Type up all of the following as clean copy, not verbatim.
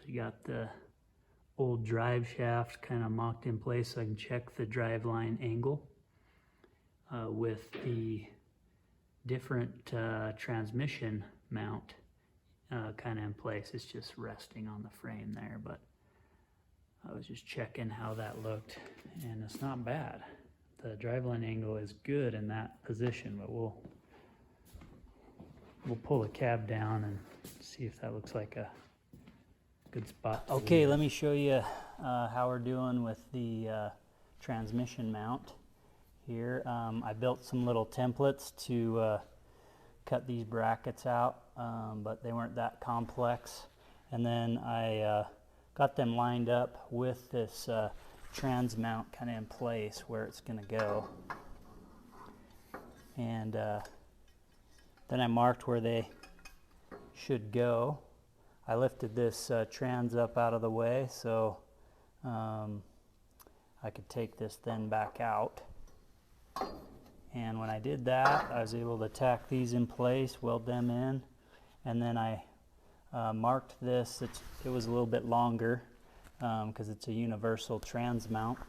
You got the old drive shaft kind of mocked in place so I can check the drive line angle. With the different transmission mount kind of in place. It's just resting on the frame there, but I was just checking how that looked, and it's not bad. The driveline angle is good in that position, but we'll pull the cab down and see if that looks like a good spot. Okay, let me show you how we're doing with the transmission mount here. I built some little templates to cut these brackets out, but they weren't that complex. And then I got them lined up with this trans mount kind of in place where it's going to go. And then I marked where they should go. I lifted this trans up out of the way so I could take this then back out. And when I did that, I was able to tack these in place, weld them in, and then I marked this. It was a little bit longer because it's a universal trans mount,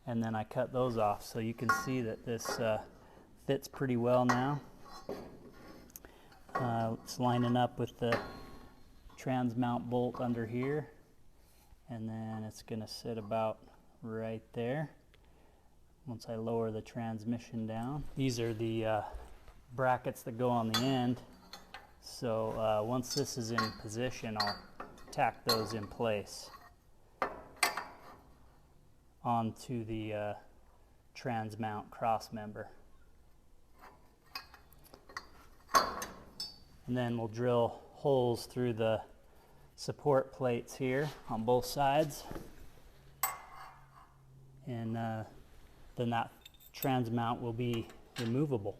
and then I cut those off. So you can see that this fits pretty well now. It's lining up with the trans mount bolt under here, and then it's going to sit about right there once I lower the transmission down. These are the brackets that go on the end. So once this is in position, I'll tack those in place onto the trans mount cross member. And then we'll drill holes through the support plates here on both sides. And then that trans mount will be removable.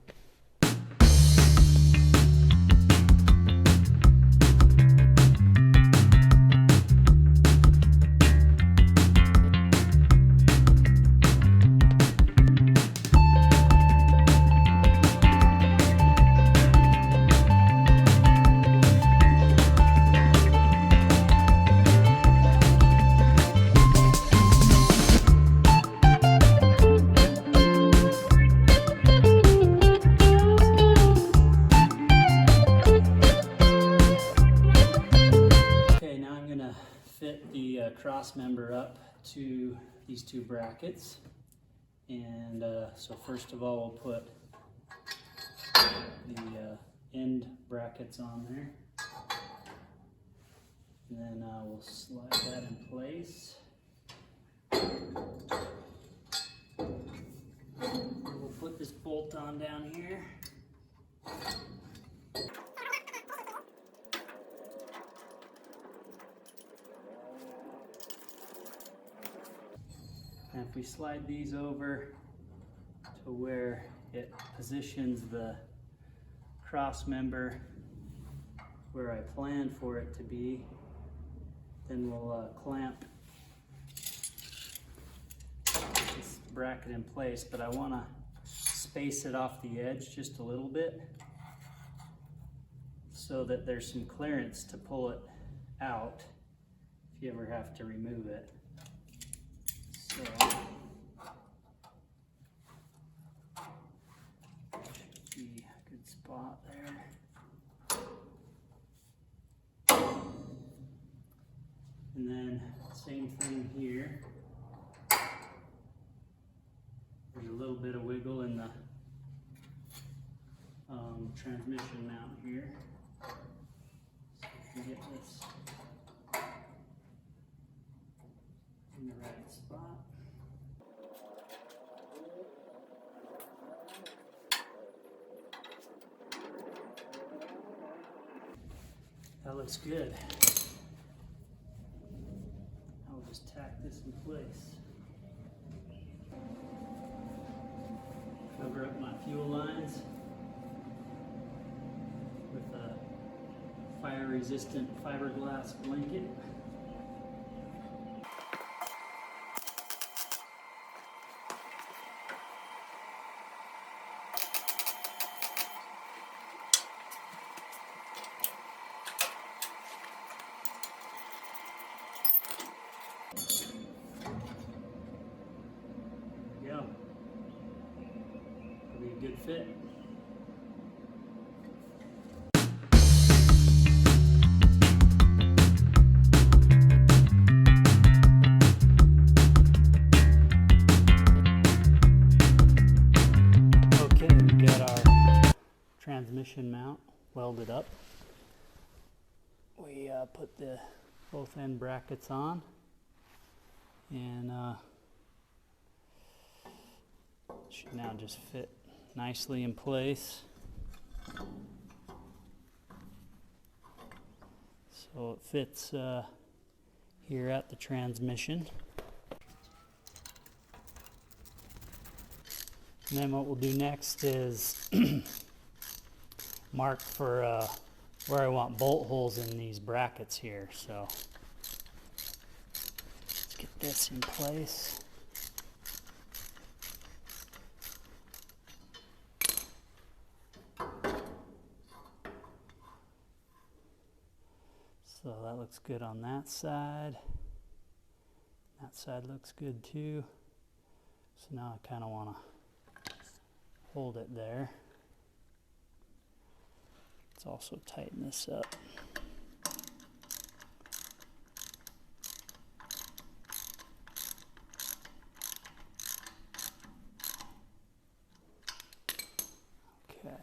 Fit the cross member up to these two brackets, and so first of all we'll put the end brackets on there, and then we'll slide that in place. We'll put this bolt on down here. And if we slide these over to where it positions the cross member where I plan for it to be, then we'll clamp this bracket in place, but I want to space it off the edge just a little bit so that there's some clearance to pull it out if you ever have to remove it. So, should be a good spot there. And then same thing here. There's a little bit of wiggle in the transmission mount here. So we can get this in the right spot. That looks good. I'll just tack this in place. Cover up my fuel lines with a fire-resistant fiberglass blanket. good fit. Okay, we got our transmission mount welded up. We put the both end brackets on, and should now just fit nicely in place. So it fits here at the transmission. And then what we'll do next is mark for where I want bolt holes in these brackets here. So let's get this in place. So that looks good on that side. That side looks good too. So now I kind of want to hold it there. Let's also tighten this up. Okay.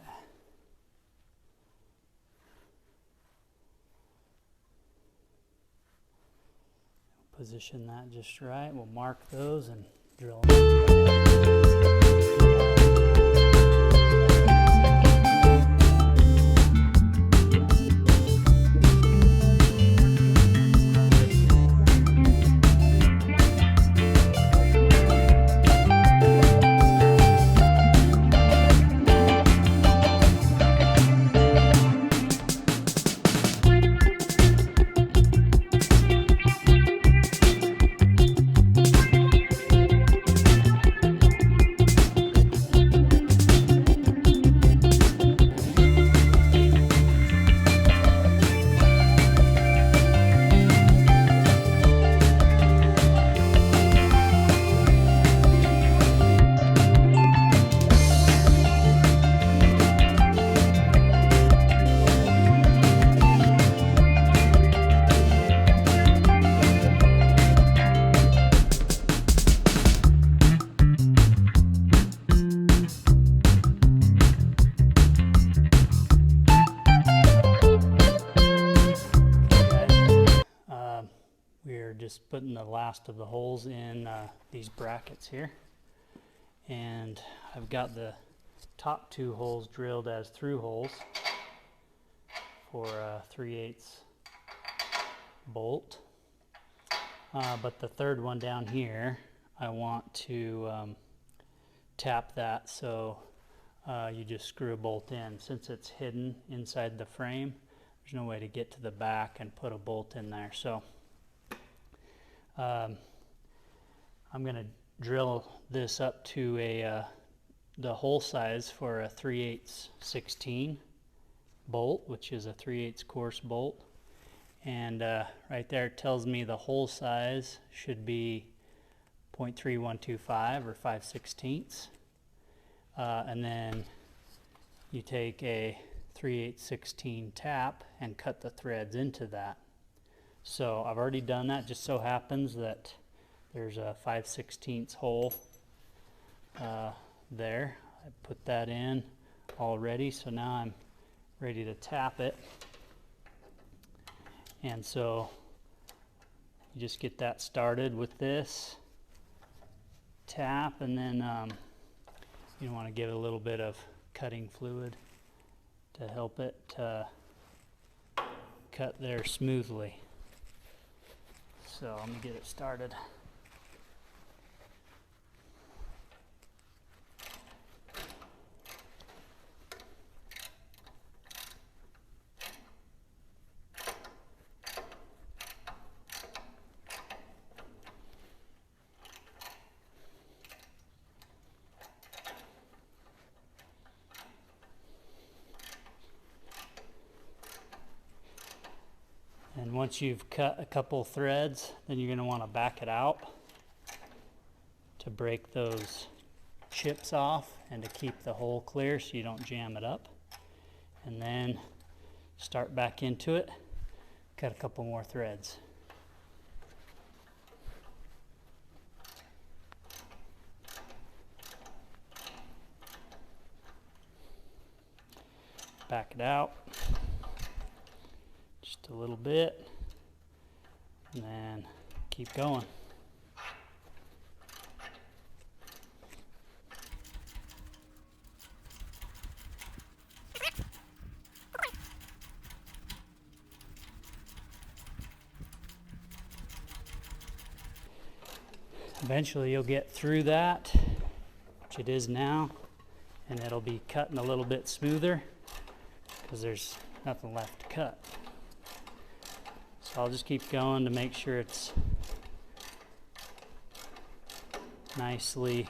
Position that just right. We'll mark those and drill them. We're just putting the last of the holes in these brackets here, and I've got the top two holes drilled as through holes for a 3/8 bolt, but the third one down here I want to tap that, so you just screw a bolt in. Since it's hidden inside the frame, there's no way to get to the back and put a bolt in there. So I'm going to drill this up to the hole size for a 3/8 16 bolt, which is a 3/8 coarse bolt, and right there it tells me the hole size should be 0.3125 or 5/16, and then you take a 3/8 16 tap and cut the threads into that. So I've already done that. Just so happens that there's a 5/16 hole there. I put that in already, so now I'm ready to tap it. And so you just get that started with this tap, and then you want to give it a little bit of cutting fluid to help it cut there smoothly. So let me get it started. And once you've cut a couple threads, then you're going to want to back it out to break those chips off and to keep the hole clear so you don't jam it up. And then start back into it, cut a couple more threads. Back it out just a little bit, and then keep going. Eventually you'll get through that, which it is now, and it'll be cutting a little bit smoother because there's nothing left to cut. So I'll just keep going to make sure it's nicely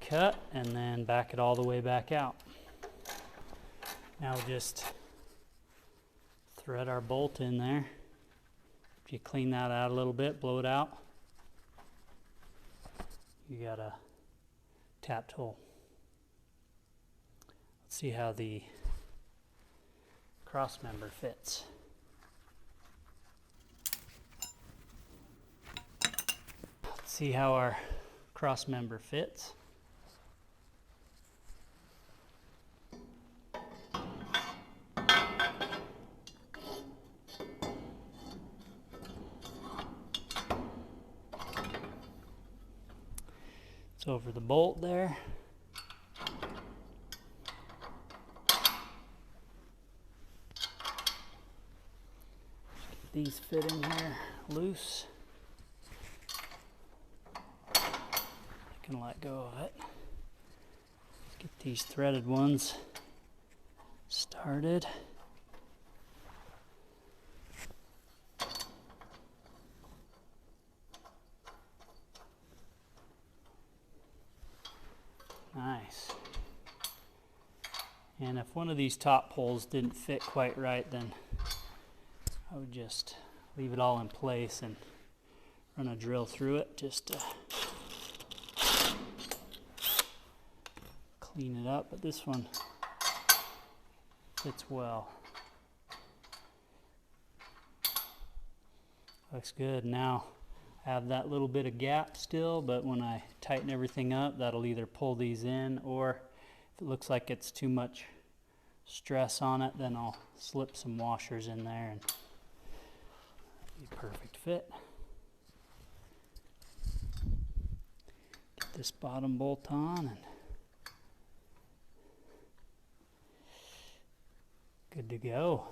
cut, and then back it all the way back out. Now we'll just thread our bolt in there. If you clean that out a little bit, blow it out, you got a tapped hole. Let's see how the cross member fits. Let's see how our cross member fits. It's over the bolt there. These fit in here loose. I can let go of it. Let's get these threaded ones started. Nice. And if one of these top holes didn't fit quite right, then I would just leave it all in place and run a drill through it just to clean it up. But this one fits well. Looks good. Now I have that little bit of gap still, but when I tighten everything up, that'll either pull these in, or if it looks like it's too much stress on it, then I'll slip some washers in there and perfect fit. Get this bottom bolt on and good to go.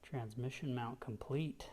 Transmission mount complete.